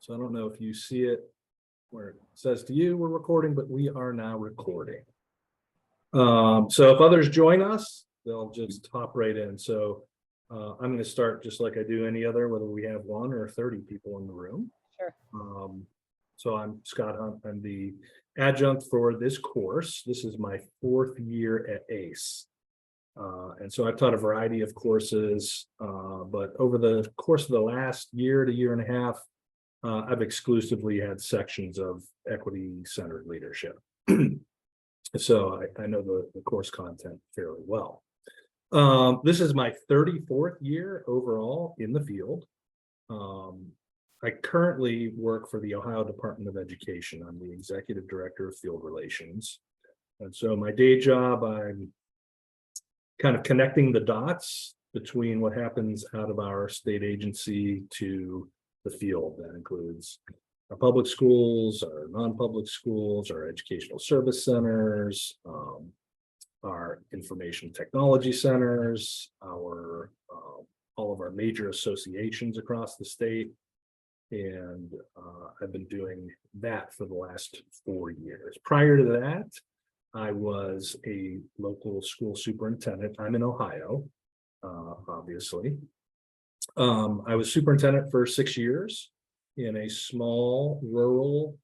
So I don't know if you see it where it says to you we're recording, but we are now recording. So if others join us, they'll just hop right in. So I'm going to start just like I do any other, whether we have 1 or 30 people in the room. Sure. So I'm Scott Hunt. I'm the adjunct for this course. This is my 4th year at ACE. And so I've taught a variety of courses, but over the course of the last year to year and a half, I've exclusively had sections of equity-centered leadership. So I know the course content fairly well. This is my 34th year overall in the field. I currently work for the Ohio Department of Education. I'm the Executive Director of Field Relations. And so my day job, I'm kind of connecting the dots between what happens out of our state agency to the field. That includes our public schools, our non-public schools, our educational service centers, our information technology centers, our all of our major associations across the state. And I've been doing that for the last 4 years. Prior to that, I was a local school superintendent. I'm in Ohio, obviously. I was superintendent for 6 years in a small rural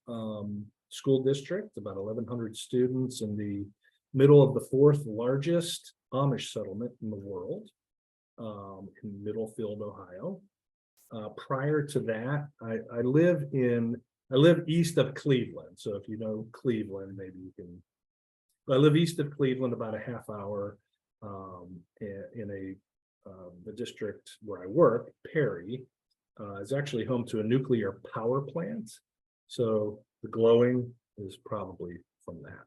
school district, about 1,100 students in the middle of the 4th largest Amish settlement in the world, in Middlefield, Ohio. Prior to that, I live east of Cleveland. So if you know Cleveland, maybe you can. I live east of Cleveland, about a half hour, in the district where I work. Perry is actually home to a nuclear power plant. So the glowing is probably from that.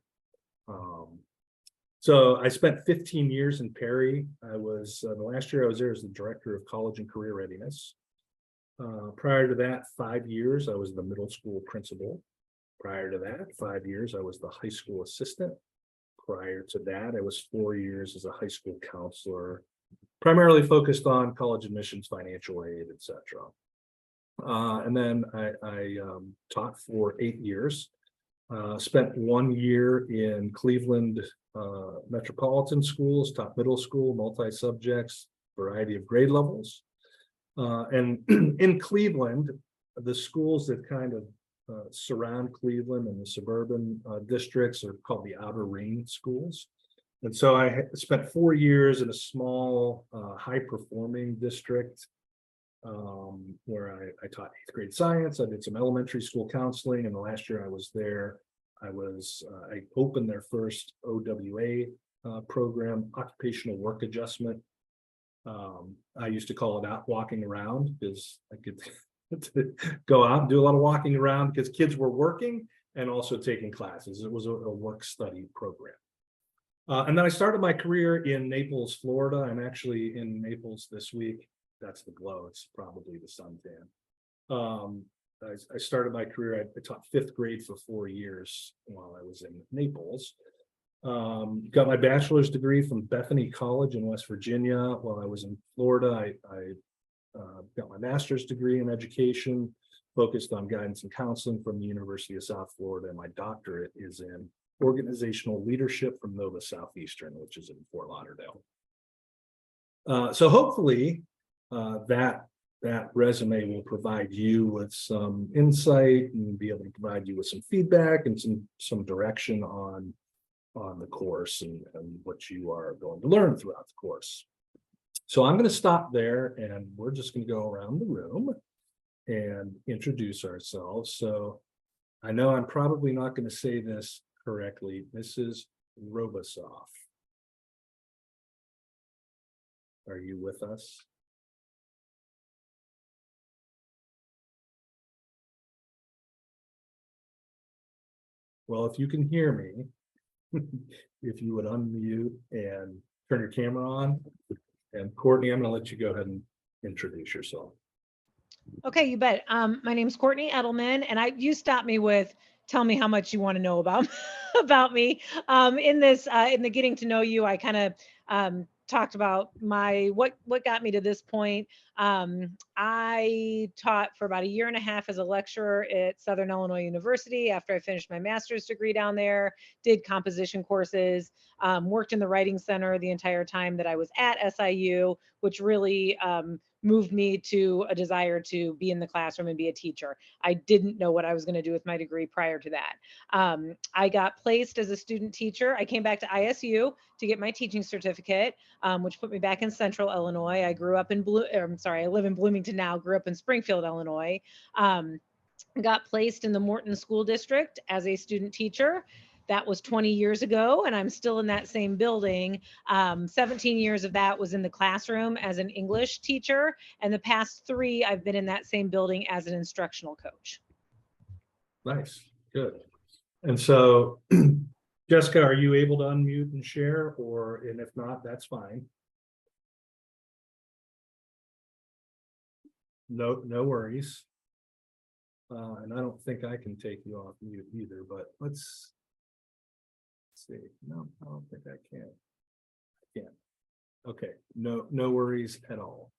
So I spent 15 years in Perry. I was the last year I was there as the director of college and career readiness. Prior to that, 5 years I was the middle school principal. Prior to that, 5 years I was the high school assistant. Prior to that, I was 4 years as a high school counselor, primarily focused on college admissions, financial aid, etc. And then I taught for 8 years. Spent 1 year in Cleveland metropolitan schools, taught middle school, multi-subjects, variety of grade levels. And in Cleveland, the schools that kind of surround Cleveland and the suburban districts are called the Outer Ring schools. And so I spent 4 years in a small, high-performing district where I taught 8th grade science. I did some elementary school counseling, and the last year I was there, I opened their first OWA program, occupational work adjustment. I used to call it out walking around because I could to go out and do a lot of walking around because kids were working and also taking classes. It was a work study program. And then I started my career in Naples, Florida. I'm actually in Naples this week. That's the glow. It's probably the suntan. I started my career, I taught 5th grade for 4 years while I was in Naples. Got my bachelor's degree from Bethany College in West Virginia. While I was in Florida, I got my master's degree in education, focused on guidance and counseling from the University of South Florida. And my doctorate is in organizational leadership from Nova Southeastern, which is in Fort Lauderdale. So hopefully that resume will provide you with some insight and be able to provide you with some feedback and some direction on the course and what you are going to learn throughout the course. So I'm going to stop there and we're just going to go around the room and introduce ourselves. So I know I'm probably not going to say this correctly. Mrs. Robisoff. Are you with us? Well, if you can hear me, if you would unmute and turn your camera on. And Courtney, I'm going to let you go ahead and introduce yourself. Okay, you bet. My name is Courtney Edelman, and you stopped me with, tell me how much you want to know about about me. In the getting to know you, I kind of talked about what got me to this point. I taught for about a year and a half as a lecturer at Southern Illinois University after I finished my master's degree down there, did composition courses, worked in the writing center the entire time that I was at SIU, which really moved me to a desire to be in the classroom and be a teacher. I didn't know what I was going to do with my degree prior to that. I got placed as a student teacher. I came back to ISU to get my teaching certificate, which put me back in Central Illinois. I grew up in I live in Bloomington now, grew up in Springfield, Illinois. Got placed in the Morton School District as a student teacher. That was 20 years ago, and I'm still in that same building. 17 years of that was in the classroom as an English teacher, and the past 3, I've been in that same building as an instructional coach. Nice, good. And so, Jessica, are you able to unmute and share, and if not, that's fine. No worries. And I don't think I can take you off mute either, but let's see. No, I don't think I can. I can't. Okay, no worries at all.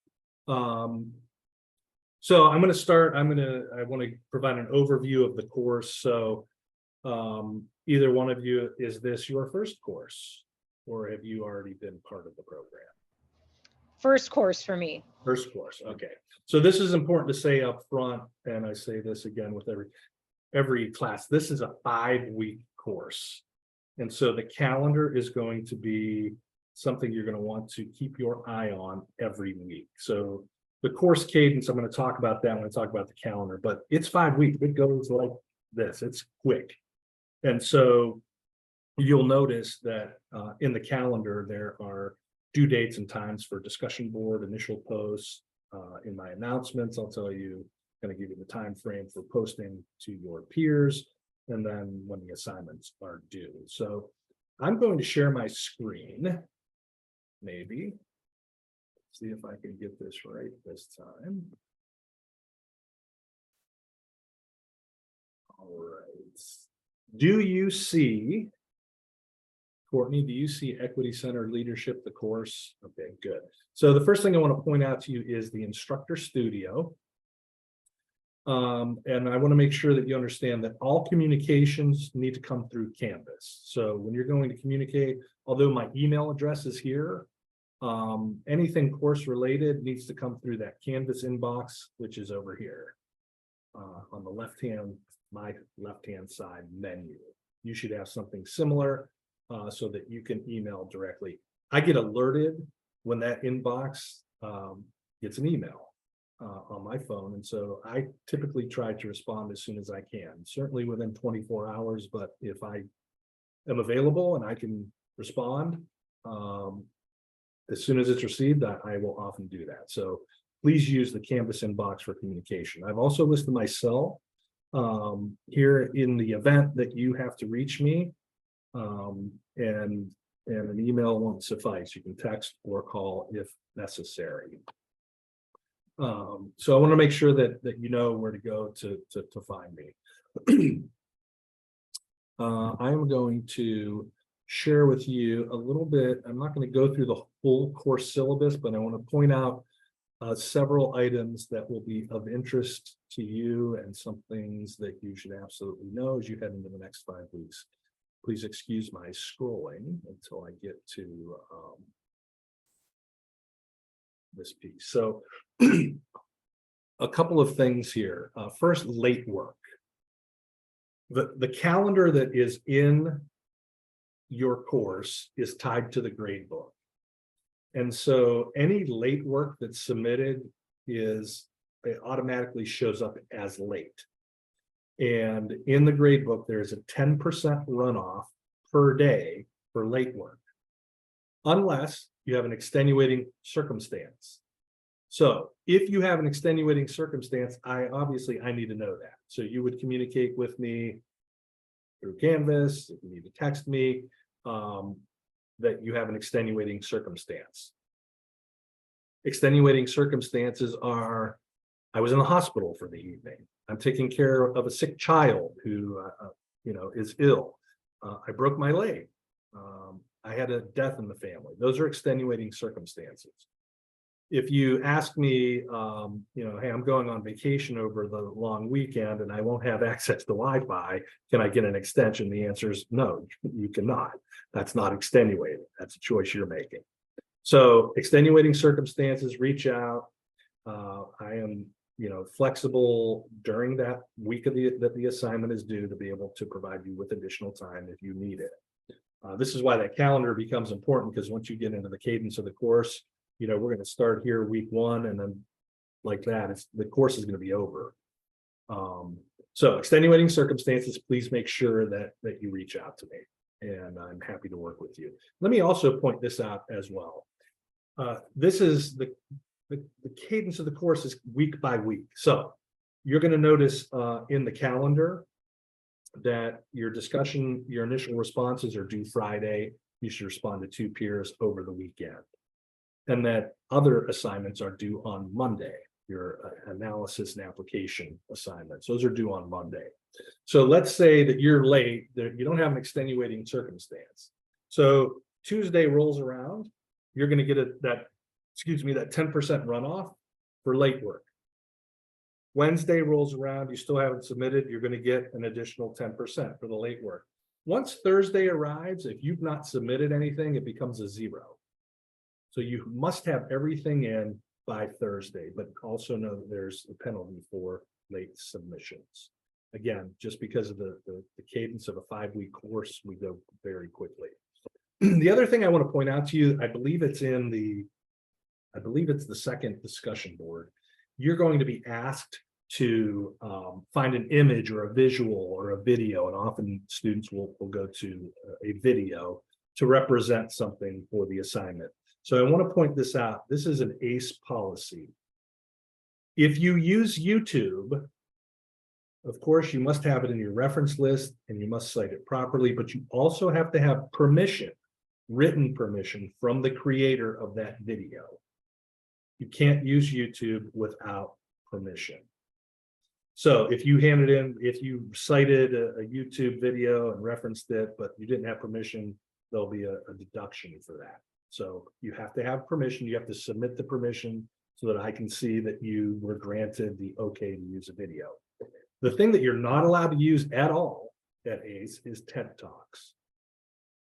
So I'm going to start. I want to provide an overview of the course. So either one of you, is this your first course, or have you already been part of the program? First course for me. First course, okay. So this is important to say up front, and I say this again with every class. This is a 5-week course, and so the calendar is going to be something you're going to want to keep your eye on every week. So the course cadence, I'm going to talk about that when I talk about the calendar, but it's 5 weeks. It goes like this. It's quick. And so you'll notice that in the calendar, there are due dates and times for discussion board, initial posts. In my announcements, I'll tell you, going to give you the time frame for posting to your peers, and then when the assignments are due. So I'm going to share my screen, maybe. See if I can get this right this time. All right. Do you see, Courtney, do you see Equity Center Leadership, the course? Okay, good. So the first thing I want to point out to you is the Instructor Studio. And I want to make sure that you understand that all communications need to come through Canvas. So when you're going to communicate, although my email address is here, anything course related needs to come through that Canvas inbox, which is over here on the my left-hand side menu. You should have something similar so that you can email directly. I get alerted when that inbox gets an email on my phone. And so I typically try to respond as soon as I can, certainly within 24 hours. But if I am available and I can respond, as soon as it's received, I will often do that. So please use the Canvas inbox for communication. I've also listed my cell here in the event that you have to reach me, and an email won't suffice. You can text or call if necessary. So I want to make sure that you know where to go to find me. I am going to share with you a little bit. I'm not going to go through the full course syllabus, but I want to point out several items that will be of interest to you and some things that you should absolutely know as you head into the next 5 weeks. Please excuse my scrolling until I get to this piece. So a couple of things here. First, late work. The calendar that is in your course is tied to the grade book. And so any late work that's submitted it automatically shows up as late. And in the grade book, there's a 10% runoff per day for late work, unless you have an extenuating circumstance. So if you have an extenuating circumstance, I need to know that. So you would communicate with me through Canvas, if you need to text me, that you have an extenuating circumstance. Extenuating circumstances are, I was in the hospital for the evening. I'm taking care of a sick child who, is ill. I broke my leg. I had a death in the family. Those are extenuating circumstances. If you ask me, hey, I'm going on vacation over the long weekend and I won't have access to Wi-Fi, can I get an extension? The answer is no, you cannot. That's not extenuating. That's a choice you're making. So extenuating circumstances, reach out. I am, flexible during that week that the assignment is due to be able to provide you with additional time if you need it. This is why that calendar becomes important, because once you get into the cadence of the course, we're going to start here week 1, and then like that, the course is going to be over. So extenuating circumstances, please make sure that you reach out to me, and I'm happy to work with you. Let me also point this out as well. This is the cadence of the course is week by week. So you're going to notice in the calendar that your initial responses are due Friday. You should respond to 2 peers over the weekend. And that other assignments are due on Monday, your analysis and application assignments. Those are due on Monday. So let's say that you're late, that you don't have an extenuating circumstance. So Tuesday rolls around, you're going to get that 10% runoff for late work. Wednesday rolls around, you still haven't submitted, you're going to get an additional 10% for the late work. Once Thursday arrives, if you've not submitted anything, it becomes a 0. So you must have everything in by Thursday, but also know that there's a penalty for late submissions. Again, just because of the cadence of a 5-week course, we go very quickly. The other thing I want to point out to you, I believe it's the second discussion board. You're going to be asked to find an image or a visual or a video, and often students will go to a video to represent something for the assignment. So I want to point this out. This is an ACE policy. If you use YouTube, of course, you must have it in your reference list and you must cite it properly, but you also have to have permission, written permission from the creator of that video. You can't use YouTube without permission. So if you if you cited a YouTube video and referenced it, but you didn't have permission, there'll be a deduction for that. So you have to have permission. You have to submit the permission so that I can see that you were granted the okay to use a video. The thing that you're not allowed to use at all at ACE is TED Talks.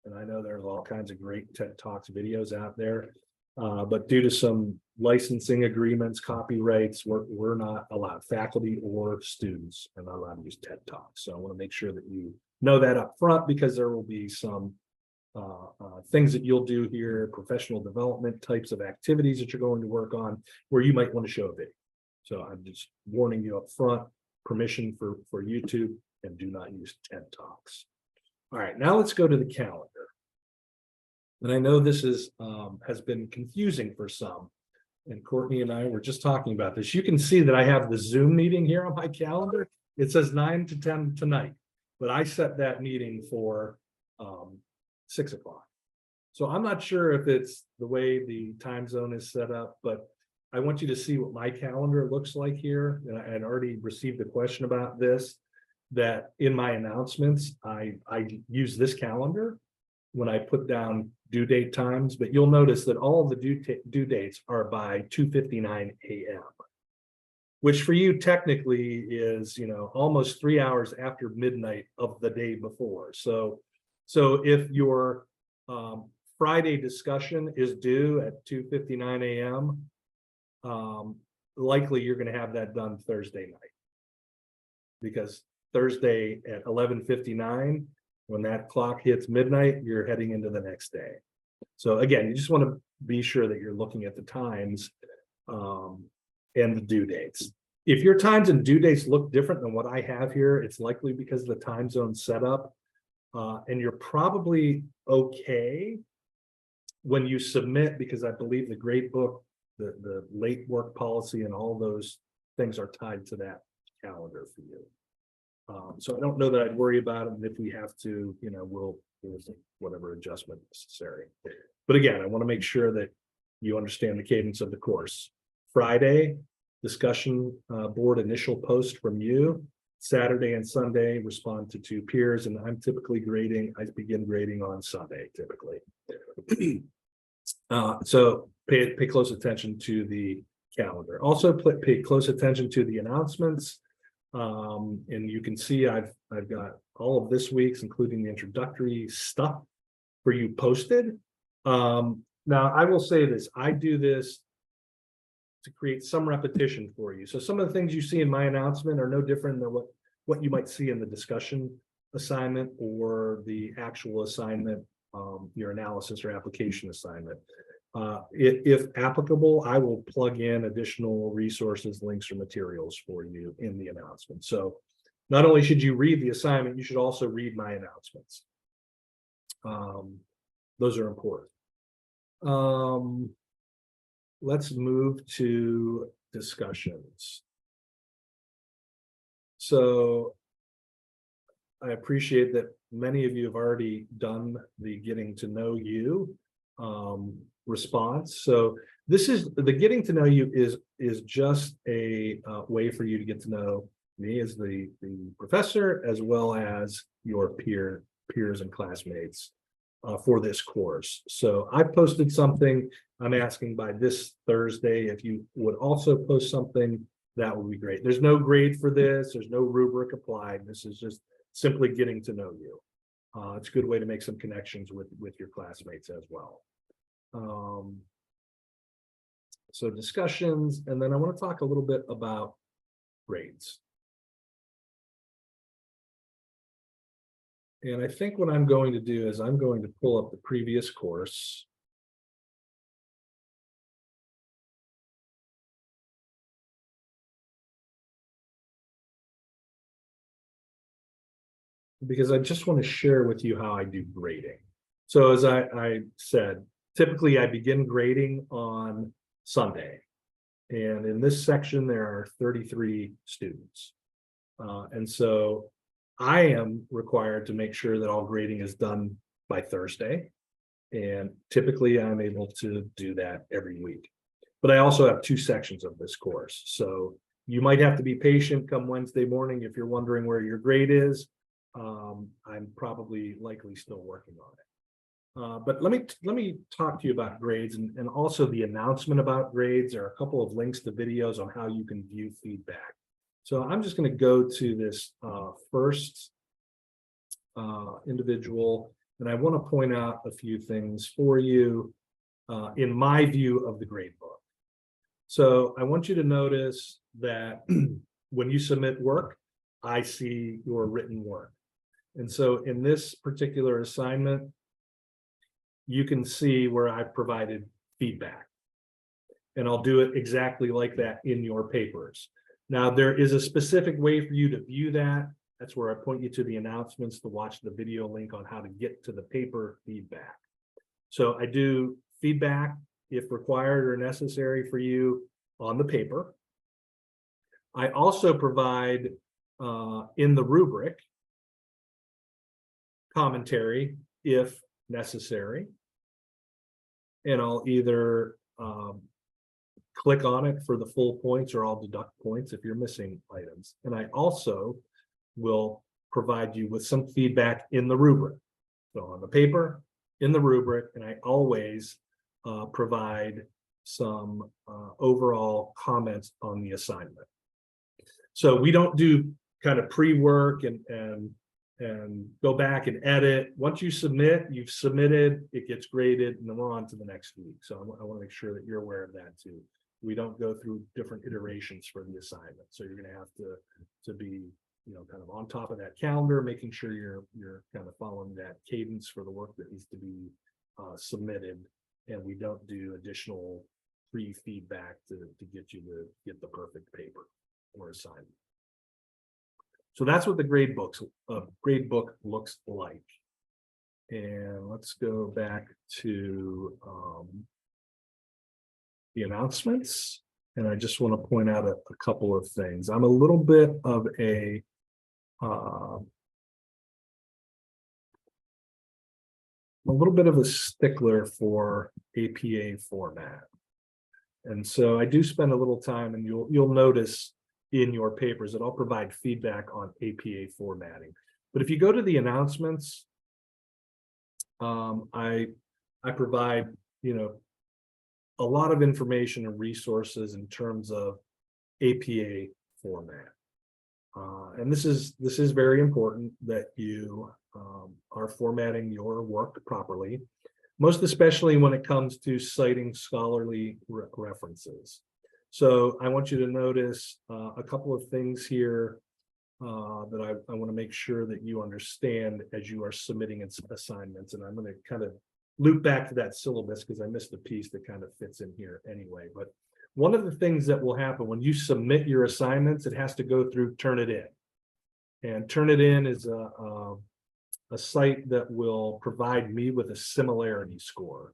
And I know there's all kinds of great TED Talks videos out there, but due to some licensing agreements, copyrights, we're not allowed. Faculty or students are not allowed to use TED Talks. So I want to make sure that you know that up front, because there will be some things that you'll do here, professional development types of activities that you're going to work on, where you might want to show a video. So I'm just warning you up front, permission for YouTube, and do not use TED Talks. All right, now let's go to the calendar. And I know this has been confusing for some, and Courtney and I were just talking about this. You can see that I have the Zoom meeting here on my calendar. It says 9 to 10 tonight, but I set that meeting for 6 o'clock. So I'm not sure if it's the way the time zone is set up, but I want you to see what my calendar looks like here. And I had already received a question about this, that in my announcements, I use this calendar when I put down due date times, but you'll notice that all of the due dates are by 2:59 a.m., which for you technically is, almost 3 hours after midnight of the day before. So if your Friday discussion is due at 2:59 a.m., likely you're going to have that done Thursday night, because Thursday at 11:59, when that clock hits midnight, you're heading into the next day. So again, you just want to be sure that you're looking at the times and the due dates. If your times and due dates look different than what I have here, it's likely because of the time zone setup. And you're probably okay when you submit, because I believe the grade book, the late work policy, and all those things are tied to that calendar for you. So I don't know that I'd worry about it. And if we have to, we'll whatever adjustment necessary. But again, I want to make sure that you understand the cadence of the course. Friday, discussion board initial post from you, Saturday and Sunday, respond to 2 peers, and I'm typically grading, I begin grading on Sunday typically. So pay close attention to the calendar. Also pay close attention to the announcements. And you can see I've got all of this week's, including the introductory stuff for you posted. Now I will say this, I do this to create some repetition for you. So some of the things you see in my announcement are no different than what you might see in the discussion assignment or the actual assignment, your analysis or application assignment. If applicable, I will plug in additional resources, links, or materials for you in the announcement. So not only should you read the assignment, you should also read my announcements. Those are important. Let's move to discussions. So I appreciate that many of you have already done the getting to know you response. So this is the getting to know you is just a way for you to get to know me as the professor, as well as your peers and classmates for this course. So I posted something. I'm asking by this Thursday if you would also post something. That would be great. There's no grade for this. There's no rubric applied. This is just simply getting to know you. It's a good way to make some connections with your classmates as well. So discussions, and then I want to talk a little bit about grades. And I think what I'm going to do is I'm going to pull up the previous course. Because I just want to share with you how I do grading. So as I said, typically I begin grading on Sunday. And in this section, there are 33 students. And so I am required to make sure that all grading is done by Thursday. And typically I'm able to do that every week. But I also have 2 sections of this course. So you might have to be patient come Wednesday morning if you're wondering where your grade is. I'm probably likely still working on it. But let me talk to you about grades and also the announcement about grades. There are a couple of links to videos on how you can view feedback. So I'm just going to go to this first individual, and I want to point out a few things for you in my view of the grade book. So I want you to notice that when you submit work, I see your written work. And so in this particular assignment, you can see where I've provided feedback. And I'll do it exactly like that in your papers. Now, there is a specific way for you to view that. That's where I point you to the announcements to watch the video link on how to get to the paper feedback. So I do feedback if required or necessary for you on the paper. I also provide in the rubric commentary if necessary. And I'll either click on it for the full points or I'll deduct points if you're missing items. And I also will provide you with some feedback in the rubric. So on the paper, in the rubric, and I always provide some overall comments on the assignment. So we don't do kind of pre-work and go back and edit. Once you submit, you've submitted, it gets graded, and then we're on to the next week. So I want to make sure that you're aware of that too. We don't go through different iterations for the assignment. So you're going to have to be, kind of on top of that calendar, making sure you're kind of following that cadence for the work that needs to be submitted. And we don't do additional pre-feedback to get you to get the perfect paper or assignment. So that's what the grade book looks like. And let's go back to the announcements. And I just want to point out a couple of things. I'm a little bit of a stickler for APA format. And so I do spend a little time, and you'll notice in your papers that I'll provide feedback on APA formatting. But if you go to the announcements, I provide, a lot of information and resources in terms of APA format. And this is very important that you are formatting your work properly, most especially when it comes to citing scholarly references. So I want you to notice a couple of things here that I want to make sure that you understand as you are submitting assignments. And I'm going to kind of loop back to that syllabus because I missed a piece that kind of fits in here anyway. But one of the things that will happen when you submit your assignments, it has to go through Turnitin. And Turnitin is a site that will provide me with a similarity score,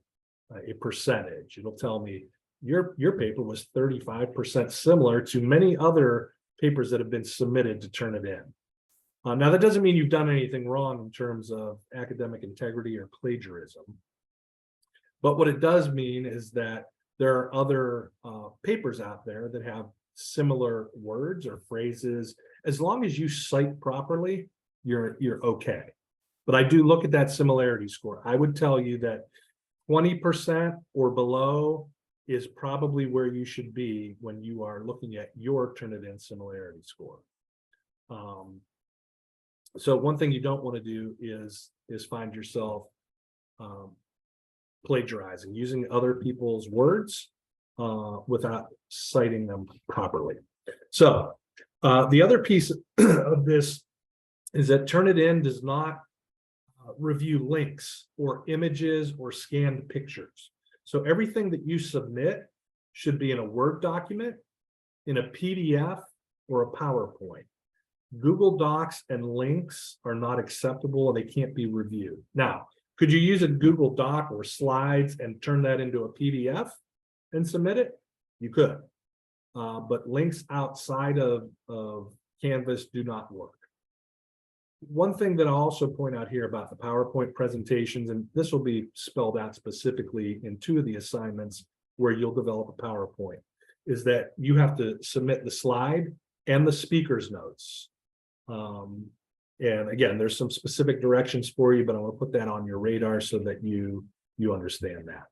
a percentage. It'll tell me your paper was 35% similar to many other papers that have been submitted to Turnitin. Now, that doesn't mean you've done anything wrong in terms of academic integrity or plagiarism. But what it does mean is that there are other papers out there that have similar words or phrases. As long as you cite properly, you're okay. But I do look at that similarity score. I would tell you that 20% or below is probably where you should be when you are looking at your Turnitin similarity score. So one thing you don't want to do is find yourself plagiarizing, using other people's words without citing them properly. So the other piece of this is that Turnitin does not review links or images or scanned pictures. So everything that you submit should be in a Word document, in a PDF, or a PowerPoint. Google Docs and links are not acceptable and they can't be reviewed. Now, could you use a Google Doc or slides and turn that into a PDF and submit it? You could, but links outside of Canvas do not work. One thing that I'll also point out here about the PowerPoint presentations, and this will be spelled out specifically in 2 of the assignments where you'll develop a PowerPoint, is that you have to submit the slide and the speaker's notes. And again, there's some specific directions for you, but I want to put that on your radar so that you understand that.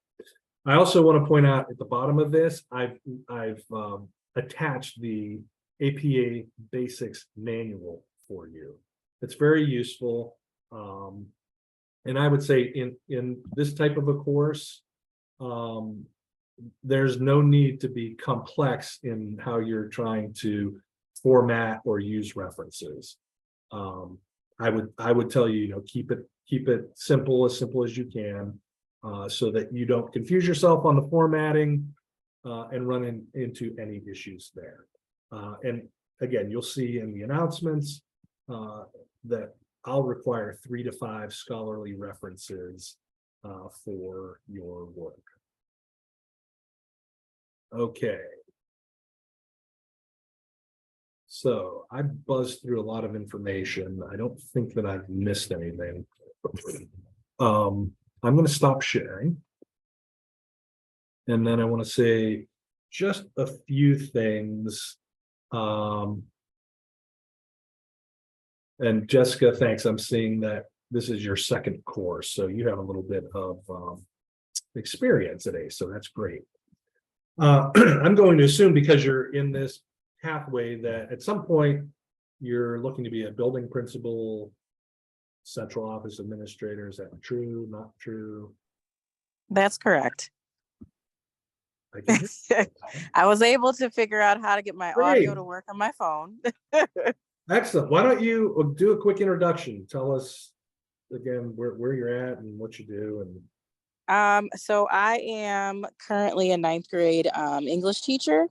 I also want to point out at the bottom of this, I've attached the APA Basics Manual for you. It's very useful. And I would say in this type of a course, there's no need to be complex in how you're trying to format or use references. I would tell you, keep it simple as you can, so that you don't confuse yourself on the formatting and run into any issues there. And again, you'll see in the announcements that I'll require 3 to 5 scholarly references for your work. Okay. So I buzzed through a lot of information. I don't think that I've missed anything. I'm going to stop sharing. And then I want to say just a few things. And Jessica, thanks. I'm seeing that this is your second course, so you have a little bit of experience today, so that's great. I'm going to assume because you're in this pathway that at some point you're looking to be a building principal, central office administrator. Is that true? Not true? That's correct. I can I was able to figure out how to get my Great. audio to work on my phone. Excellent. Why don't you do a quick introduction? Tell us again where you're at and what you do. And So I am currently a 9th grade English teacher,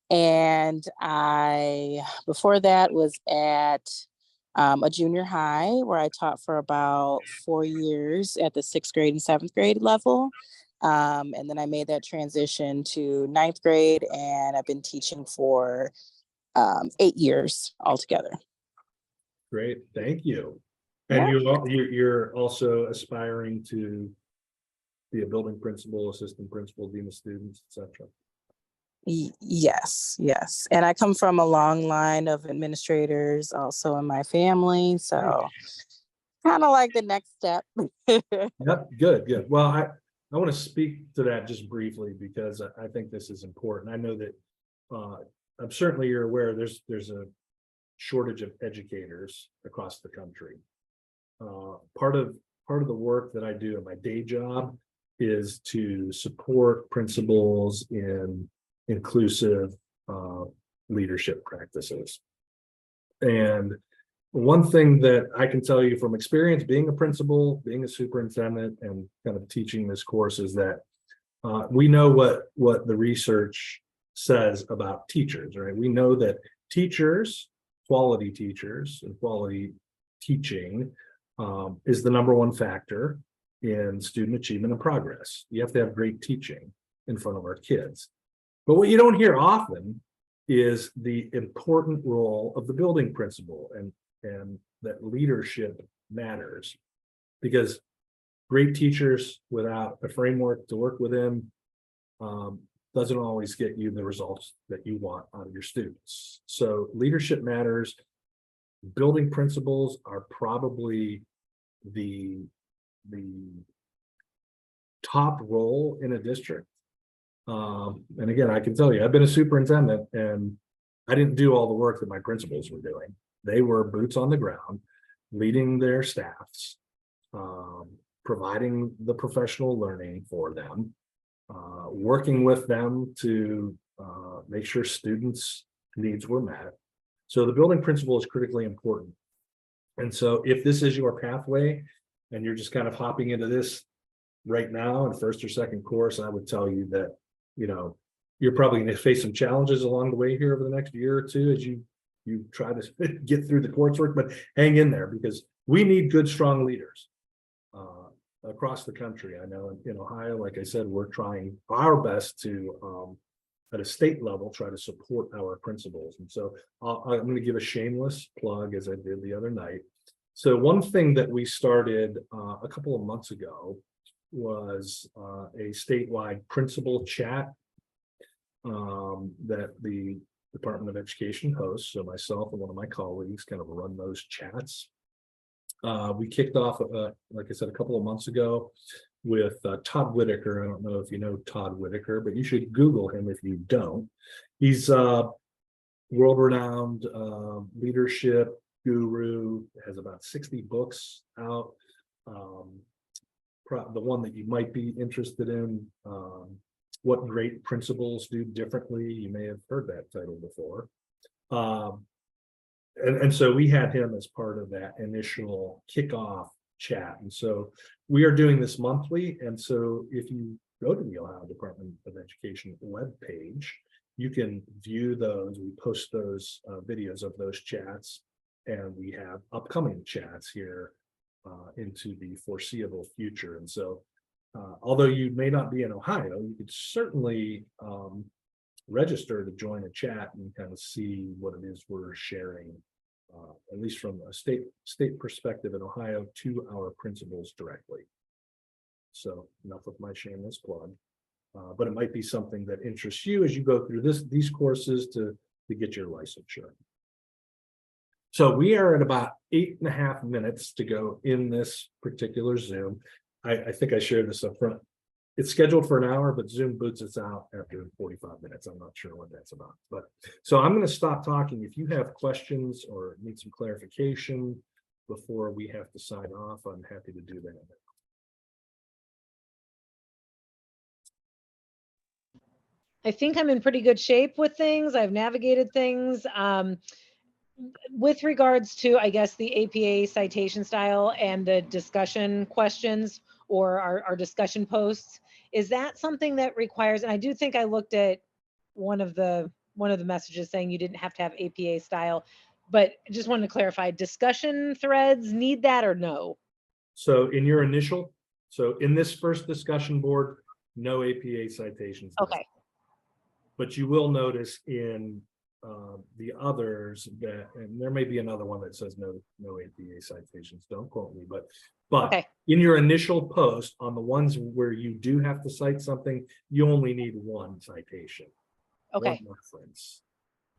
and I before that was at a junior high where I taught for about 4 years at the 6th grade and 7th grade level. And then I made that transition to 9th grade, and I've been teaching for 8 years altogether. great, thank you. And Yeah. you're also aspiring to be a building principal, assistant principal, dean of students, etc. Yes, yes. And I come from a long line of administrators also in my family. So kind of like the next step. Yep, good. Well, I want to speak to that just briefly because I think this is important. I know that I'm certainly you're aware there's a shortage of educators across the country. Part of the work that I do in my day job is to support principals in inclusive leadership practices. And one thing that I can tell you from experience, being a principal, being a superintendent, and kind of teaching this course is that we know what the research says about teachers, right? We know that teachers, quality teachers and quality teaching is the number one factor in student achievement and progress. You have to have great teaching in front of our kids. But what you don't hear often is the important role of the building principal and that leadership matters, because great teachers without a framework to work within doesn't always get you the results that you want out of your students. So leadership matters. Building principals are probably the top role in a district. And again, I can tell you, I've been a superintendent and I didn't do all the work that my principals were doing. They were boots on the ground, leading their staffs, providing the professional learning for them, working with them to make sure students' needs were met. So the building principal is critically important. And so if this is your pathway and you're just kind of hopping into this right now in first or second course, I would tell you that, you're probably going to face some challenges along the way here over the next year or two as you try to get through the coursework, but hang in there because we need good, strong leaders across the country. I know in Ohio, like I said, we're trying our best to, at a state level, try to support our principals. And so I'm going to give a shameless plug as I did the other night. So one thing that we started a couple of months ago was a statewide principal chat that the Department of Education hosts. So myself and one of my colleagues kind of run those chats. We kicked off, like I said, a couple of months ago with Todd Whitaker. I don't know if you know Todd Whitaker, but you should Google him if you don't. He's a world-renowned leadership guru, has about 60 books out. The one that you might be interested in, What Great Principals Do Differently. You may have heard that title before. And so we had him as part of that initial kickoff chat. And so we are doing this monthly. And so if you go to the Ohio Department of Education webpage, you can view those. We post those videos of those chats, and we have upcoming chats here into the foreseeable future. And so although you may not be in Ohio, you could certainly register to join a chat and kind of see what it is we're sharing, at least from a state perspective in Ohio, to our principals directly. So enough of my shameless plug, but it might be something that interests you as you go through these courses to get your licensure. So we are at about 8.5 minutes to go in this particular Zoom. I think I shared this up front. It's scheduled for an hour, but Zoom boots us out after 45 minutes. I'm not sure what that's about. But so I'm going to stop talking. If you have questions or need some clarification before we have to sign off, I'm happy to do that. I think I'm in pretty good shape with things. I've navigated things. With regards to, I guess, the APA citation style and the discussion questions or our discussion posts, is that something that requires, and I do think I looked at one of the messages saying you didn't have to have APA style, but just wanted to clarify, discussion threads need that or no? So in this first discussion board, no APA citations. Okay. But you will notice in the others that, and there may be another one that says no APA citations, don't quote me, but okay. In your initial post, on the ones where you do have to cite something, you only need one citation. Okay. reference.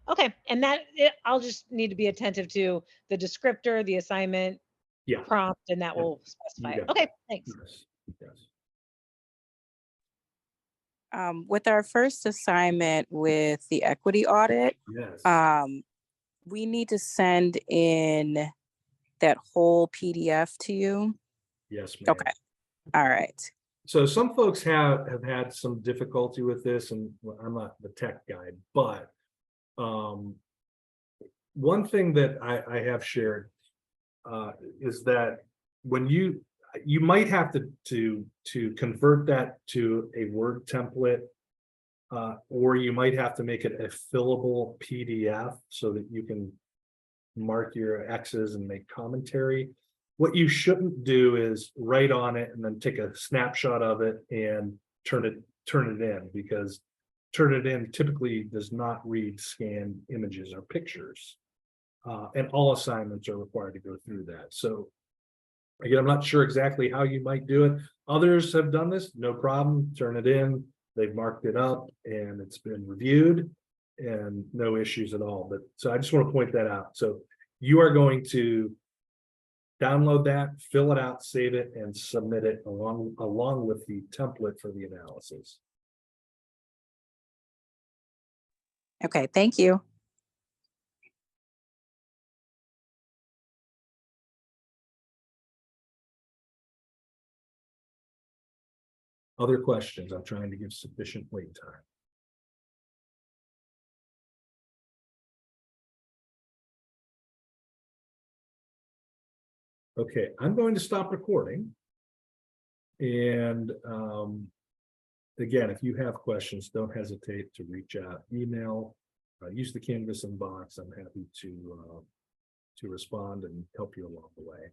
Okay. And I'll just need to be attentive to the descriptor, the assignment Yeah. prompt, and that Yep. will specify You it. got Okay. Thanks. Yes, yes. With our first assignment with the equity audit, Yes. we need to send in that whole PDF to you. Yes, ma'am. Okay. All right. So some folks have had some difficulty with this, and well, I'm not the tech guy, but one thing that I have shared is that when you might have to convert that to a Word template, or you might have to make it a fillable PDF so that you can mark your X's and make commentary. What you shouldn't do is write on it and then take a snapshot of it and turn it in, because turn it in typically does not read scanned images or pictures. And all assignments are required to go through that. So again, I'm not sure exactly how you might do it. Others have done this, no problem, turn it in. They've marked it up and it's been reviewed and no issues at all. But so I just want to point that out. So you are going to download that, fill it out, save it, and submit it along with the template for the analysis. Okay. Thank you. Other questions? I'm trying to give sufficient wait time. Okay, I'm going to stop recording. And again, if you have questions, don't hesitate to reach out, email, use the Canvas inbox. I'm happy to respond and help you along the way.